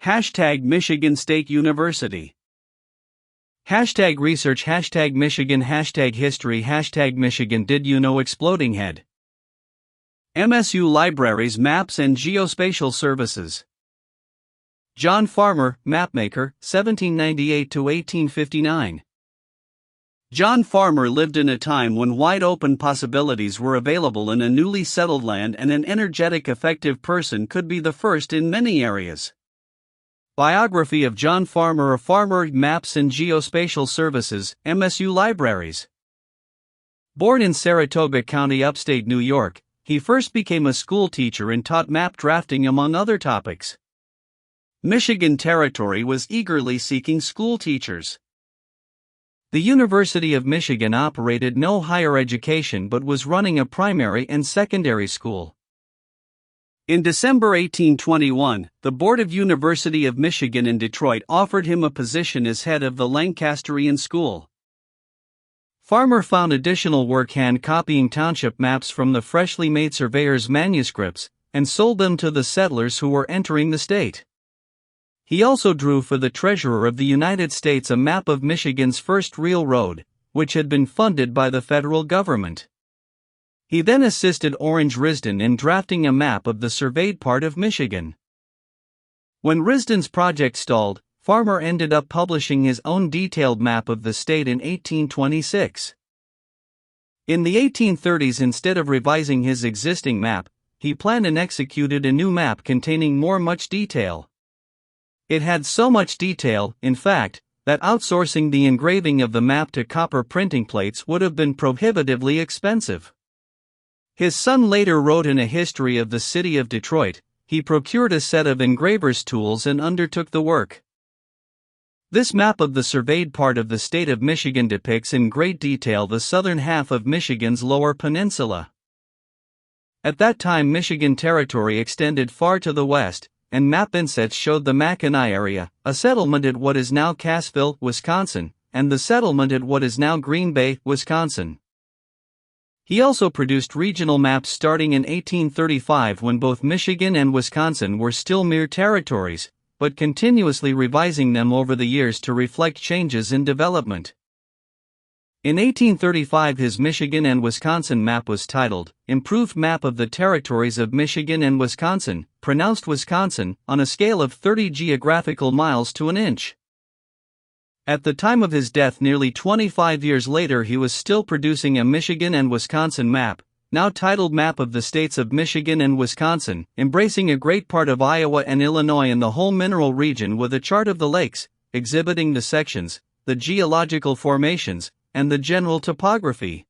Hashtag Michigan State University. Hashtag research, hashtag Michigan, hashtag history, hashtag Michigan. Did you know? Exploding head. MSU Libraries, Maps and Geospatial Services. John Farmer, Mapmaker, 1798 to 1859. John Farmer lived in a time when wide-open possibilities were available in a newly settled land, and an energetic, effective person could be the first in many areas. Biography of John Farmer. A Farmer, Maps and Geospatial Services, MSU Libraries. Born in Saratoga County, upstate New York, he first became a school teacher and taught map drafting among other topics. Michigan Territory was eagerly seeking school teachers. The University of Michigan operated no higher education but was running a primary and secondary school. In December 1821, the Board of University of Michigan in Detroit offered him a position as head of the Lancasterian School. Farmer found additional work hand-copying township maps from the freshly made surveyors' manuscripts, and sold them to the settlers who were entering the state. He also drew for the Treasurer of the United States a map of Michigan's first real road, which had been funded by the federal government. He then assisted Orange Risdon in drafting a map of the surveyed part of Michigan. When Risdon's project stalled, Farmer ended up publishing his own detailed map of the state in 1826. In the 1830s, instead of revising his existing map, he planned and executed a new map containing much detail. It had so much detail, in fact, that outsourcing the engraving of the map to copper printing plates would have been prohibitively expensive. His son later wrote in A History of the City of Detroit, he procured a set of engraver's tools and undertook the work. This map of the surveyed part of the state of Michigan depicts in great detail the southern half of Michigan's Lower Peninsula. At that time, Michigan Territory extended far to the west, and map insets showed the Mackinac area, a settlement at what is now Cassville, Wisconsin, and the settlement at what is now Green Bay, Wisconsin. He also produced regional maps starting in 1835, when both Michigan and Wisconsin were still mere territories, but continuously revising them over the years to reflect changes in development. In 1835, his Michigan and Wisconsin map was titled, Improved Map of the Territories of Michigan and Wisconsin, pronounced Wisconsin, on a scale of 30 geographical miles to an inch. At the time of his death nearly 25 years later, he was still producing a Michigan and Wisconsin map, now titled Map of the States of Michigan and Wisconsin, embracing a great part of Iowa and Illinois and the whole mineral region, with a chart of the lakes, exhibiting the sections, the geological formations, and the general topography.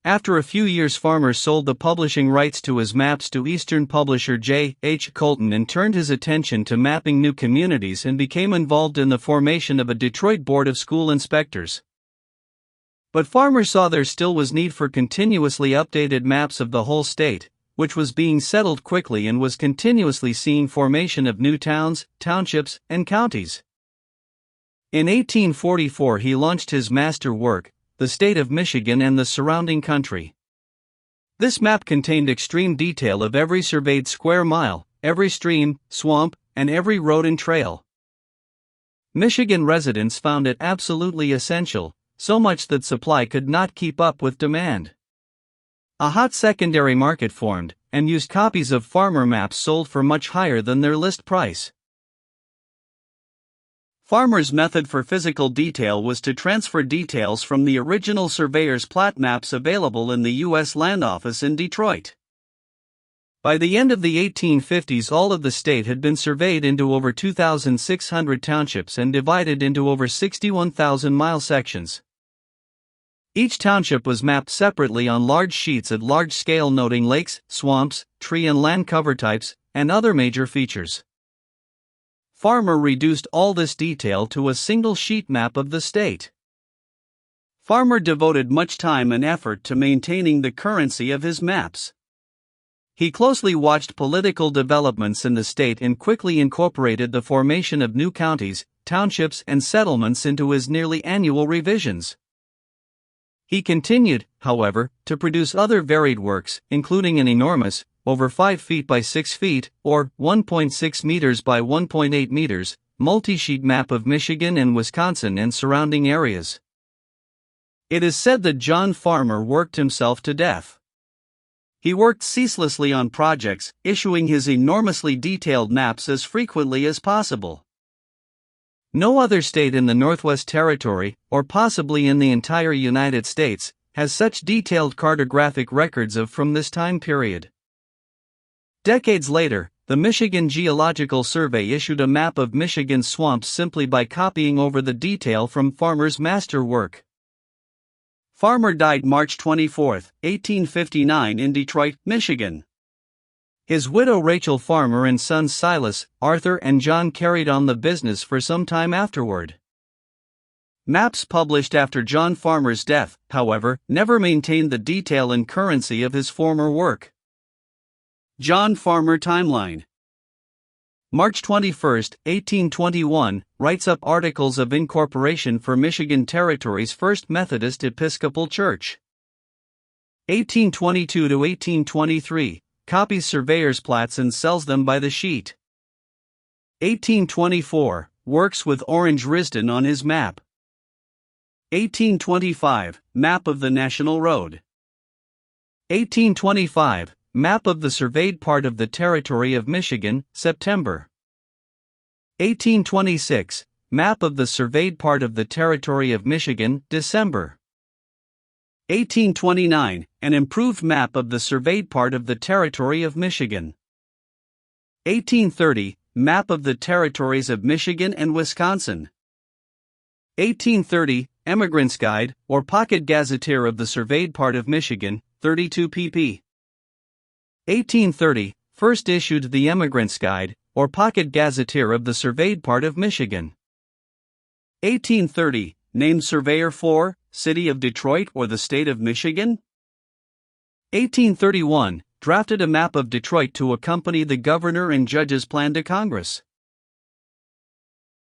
After a few years, Farmer sold the publishing rights to his maps to Eastern publisher J. H. Colton and turned his attention to mapping new communities and became involved in the formation of a Detroit Board of School Inspectors. But Farmer saw there still was need for continuously updated maps of the whole state, which was being settled quickly and was continuously seeing formation of new towns, townships, and counties. In 1844 he launched his master work, The State of Michigan and the Surrounding Country. This map contained extreme detail of every surveyed square mile, every stream, swamp, and every road and trail. Michigan residents found it absolutely essential, so much that supply could not keep up with demand. A hot secondary market formed, and used copies of Farmer maps sold for much higher than their list price. Farmer's method for physical detail was to transfer details from the original surveyor's plat maps available in the U.S. Land Office in Detroit. By the end of the 1850s, all of the state had been surveyed into over 2,600 townships and divided into over 61,000 mile sections. Each township was mapped separately on large sheets at large scale, noting lakes, swamps, tree and land cover types, and other major features. Farmer reduced all this detail to a single sheet map of the state. Farmer devoted much time and effort to maintaining the currency of his maps. He closely watched political developments in the state and quickly incorporated the formation of new counties, townships, and settlements into his nearly annual revisions. He continued, however, to produce other varied works, including an enormous, over 5 feet by 6 feet, or 1.6 meters by 1.8 meters, multi-sheet map of Michigan and Wisconsin and surrounding areas. It is said that John Farmer worked himself to death. He worked ceaselessly on projects, issuing his enormously detailed maps as frequently as possible. No other state in the Northwest Territory, or possibly in the entire United States, has such detailed cartographic records from this time period. Decades later, the Michigan Geological Survey issued a map of Michigan's swamps simply by copying over the detail from Farmer's masterwork. Farmer died March 24, 1859 in Detroit, Michigan. His widow Rachel Farmer and sons Silas, Arthur and John carried on the business for some time afterward. Maps published after John Farmer's death, however, never maintained the detail and currency of his former work. John Farmer timeline. March 21, 1821, writes up Articles of Incorporation for Michigan Territory's First Methodist Episcopal Church. 1822 to 1823, copies surveyor's plats and sells them by the sheet. 1824, works with Orange Risdon on his map. 1825, map of the National Road. 1825, map of the surveyed part of the Territory of Michigan, September. 1826, map of the surveyed part of the Territory of Michigan, December. 1829, an improved map of the surveyed part of the Territory of Michigan. 1830, map of the territories of Michigan and Wisconsin. 1830, Emigrant's Guide, or Pocket Gazetteer of the surveyed part of Michigan, 32 pp. 1830, first issued the Emigrant's Guide, or Pocket Gazetteer of the surveyed part of Michigan. 1830, named surveyor for, City of Detroit or the State of Michigan. 1831, drafted a map of Detroit to accompany the governor and judge's plan to Congress.